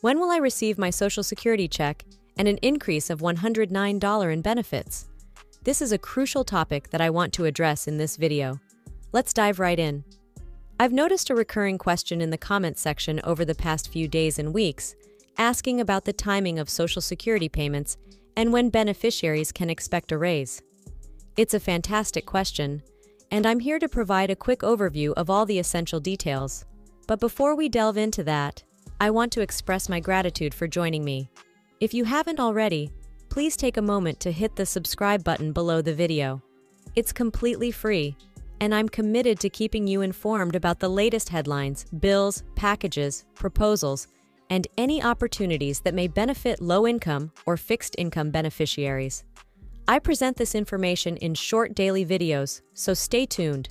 When will I receive my Social Security check and an increase of $109 in benefits? This is a crucial topic that I want to address in this video. Let's dive right in. I've noticed a recurring question in the comments section over the past few days and weeks, asking about the timing of Social Security payments and when beneficiaries can expect a raise. It's a fantastic question, and I'm here to provide a quick overview of all the essential details. But before we delve into that, I want to express my gratitude for joining me. If you haven't already, please take a moment to hit the subscribe button below the video. It's completely free, and I'm committed to keeping you informed about the latest headlines, bills, packages, proposals, and any opportunities that may benefit low-income or fixed-income beneficiaries. I present this information in short daily videos, so stay tuned.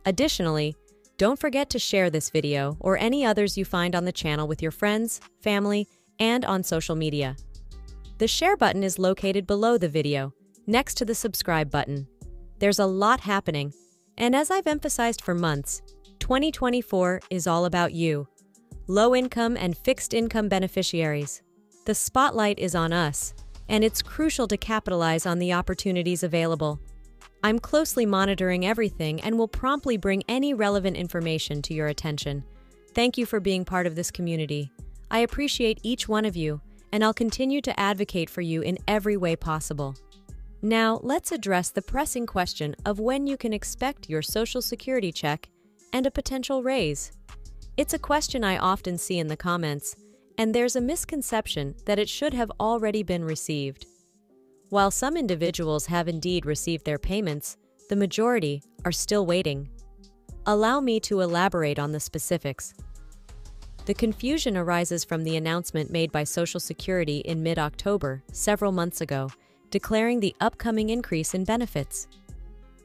Additionally, don't forget to share this video or any others you find on the channel with your friends, family, and on social media. The share button is located below the video, next to the subscribe button. There's a lot happening, and as I've emphasized for months, 2024 is all about you, low-income and fixed-income beneficiaries. The spotlight is on us, and it's crucial to capitalize on the opportunities available. I'm closely monitoring everything and will promptly bring any relevant information to your attention. Thank you for being part of this community. I appreciate each one of you, and I'll continue to advocate for you in every way possible. Now, let's address the pressing question of when you can expect your Social Security check and a potential raise. It's a question I often see in the comments, and there's a misconception that it should have already been received. While some individuals have indeed received their payments, the majority are still waiting. Allow me to elaborate on the specifics. The confusion arises from the announcement made by Social Security in mid-October, several months ago, declaring the upcoming increase in benefits.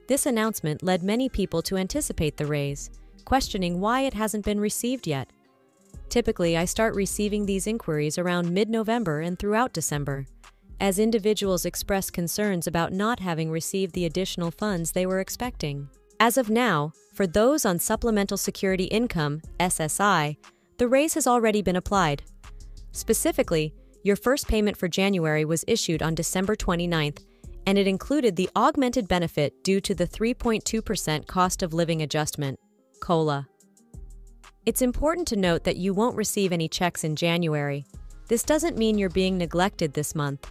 This announcement led many people to anticipate the raise, questioning why it hasn't been received yet. Typically, I start receiving these inquiries around mid-November and throughout December, as individuals express concerns about not having received the additional funds they were expecting. As of now, for those on Supplemental Security Income, SSI, the raise has already been applied. Specifically, your first payment for January was issued on December 29th, and it included the augmented benefit due to the 3.2% cost of living adjustment, COLA. It's important to note that you won't receive any checks in January. This doesn't mean you're being neglected this month.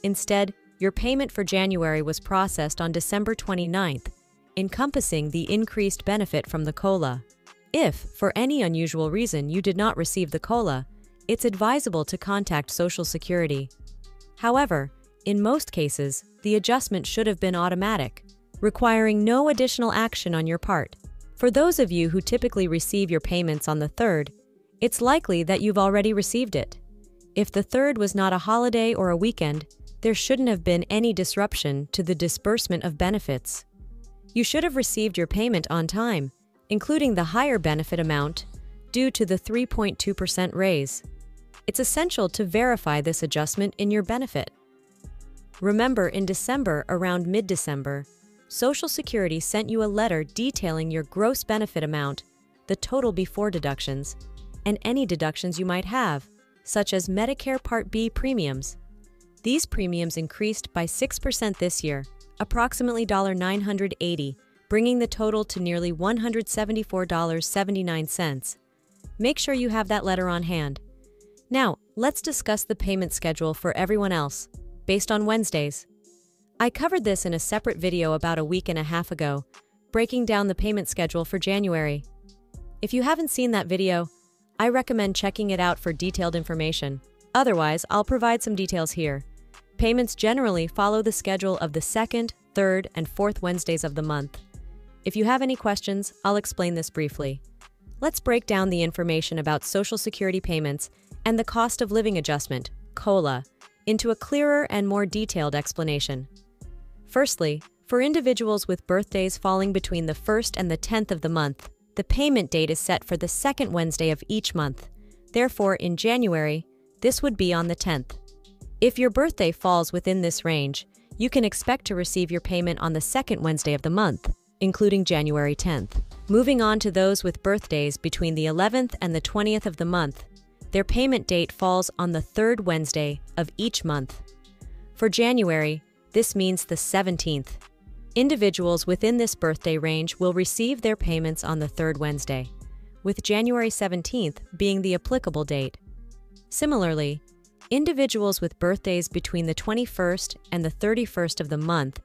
Instead, your payment for January was processed on December 29th, encompassing the increased benefit from the COLA. If, for any unusual reason, you did not receive the COLA, it's advisable to contact Social Security. However, in most cases, the adjustment should have been automatic, requiring no additional action on your part. For those of you who typically receive your payments on the 3rd, it's likely that you've already received it. If the 3rd was not a holiday or a weekend, there shouldn't have been any disruption to the disbursement of benefits. You should have received your payment on time, including the higher benefit amount due to the 3.2% raise. It's essential to verify this adjustment in your benefit. Remember, in December, around mid-December, Social Security sent you a letter detailing your gross benefit amount, the total before deductions, and any deductions you might have, such as Medicare Part B premiums. These premiums increased by 6% this year, approximately $980, bringing the total to nearly $174.79. Make sure you have that letter on hand. Now, let's discuss the payment schedule for everyone else, based on Wednesdays. I covered this in a separate video about a week and a half ago, breaking down the payment schedule for January. If you haven't seen that video, I recommend checking it out for detailed information. Otherwise, I'll provide some details here. Payments generally follow the schedule of the 2nd, 3rd, and 4th Wednesdays of the month. If you have any questions, I'll explain this briefly. Let's break down the information about Social Security payments and the cost of living adjustment, COLA, into a clearer and more detailed explanation. Firstly, for individuals with birthdays falling between the 1st and the 10th of the month, the payment date is set for the 2nd Wednesday of each month. Therefore, in January, this would be on the 10th. If your birthday falls within this range, you can expect to receive your payment on the 2nd Wednesday of the month, including January 10th. Moving on to those with birthdays between the 11th and the 20th of the month, their payment date falls on the third Wednesday of each month. For January, this means the 17th. Individuals within this birthday range will receive their payments on the third Wednesday, with January 17th being the applicable date. Similarly, individuals with birthdays between the 21st and the 31st of the month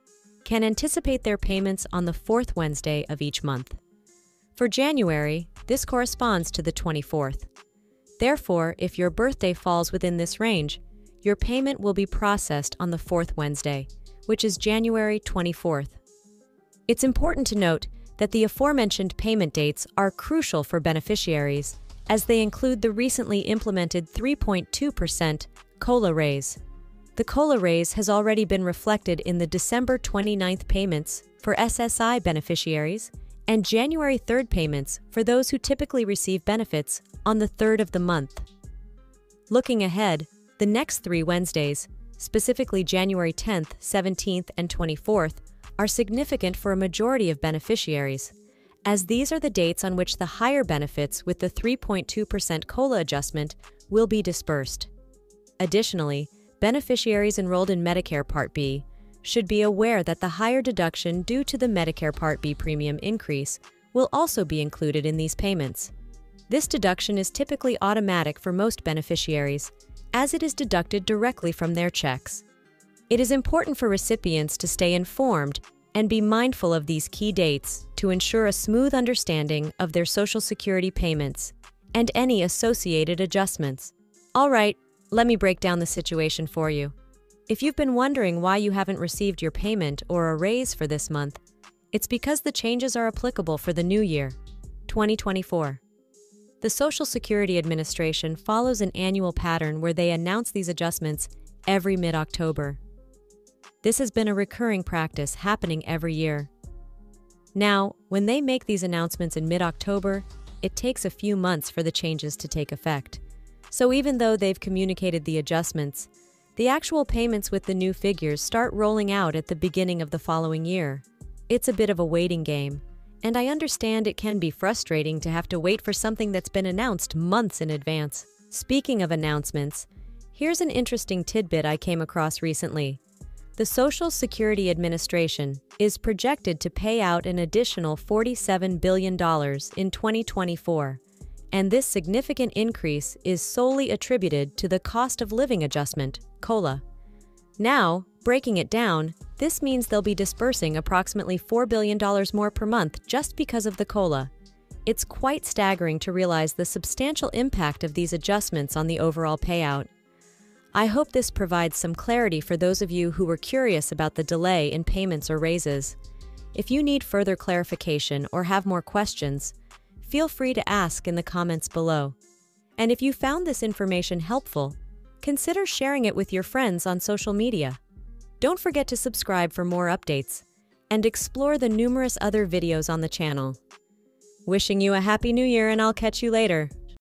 can anticipate their payments on the fourth Wednesday of each month. For January, this corresponds to the 24th. Therefore, if your birthday falls within this range, your payment will be processed on the fourth Wednesday, which is January 24th. It's important to note that the aforementioned payment dates are crucial for beneficiaries, as they include the recently implemented 3.2% COLA raise. The COLA raise has already been reflected in the December 29th payments for SSI beneficiaries and January 3rd payments for those who typically receive benefits on the 3rd of the month. Looking ahead, the next 3 Wednesdays, specifically January 10th, 17th, and 24th, are significant for a majority of beneficiaries, as these are the dates on which the higher benefits with the 3.2% COLA adjustment will be dispersed. Additionally, beneficiaries enrolled in Medicare Part B should be aware that the higher deduction due to the Medicare Part B premium increase will also be included in these payments. This deduction is typically automatic for most beneficiaries, as it is deducted directly from their checks. It is important for recipients to stay informed and be mindful of these key dates to ensure a smooth understanding of their Social Security payments and any associated adjustments. All right, let me break down the situation for you. If you've been wondering why you haven't received your payment or a raise for this month, it's because the changes are applicable for the new year, 2024. The Social Security Administration follows an annual pattern where they announce these adjustments every mid-October. This has been a recurring practice happening every year. Now, when they make these announcements in mid-October, it takes a few months for the changes to take effect. So even though they've communicated the adjustments, the actual payments with the new figures start rolling out at the beginning of the following year. It's a bit of a waiting game, and I understand it can be frustrating to have to wait for something that's been announced months in advance. Speaking of announcements, here's an interesting tidbit I came across recently. The Social Security Administration is projected to pay out an additional $47 billion in 2024. And this significant increase is solely attributed to the cost of living adjustment, COLA. Now, breaking it down, this means they'll be dispersing approximately $4 billion more per month just because of the COLA. It's quite staggering to realize the substantial impact of these adjustments on the overall payout. I hope this provides some clarity for those of you who were curious about the delay in payments or raises. If you need further clarification or have more questions, feel free to ask in the comments below. And if you found this information helpful, consider sharing it with your friends on social media. Don't forget to subscribe for more updates and explore the numerous other videos on the channel. Wishing you a Happy New Year, and I'll catch you later.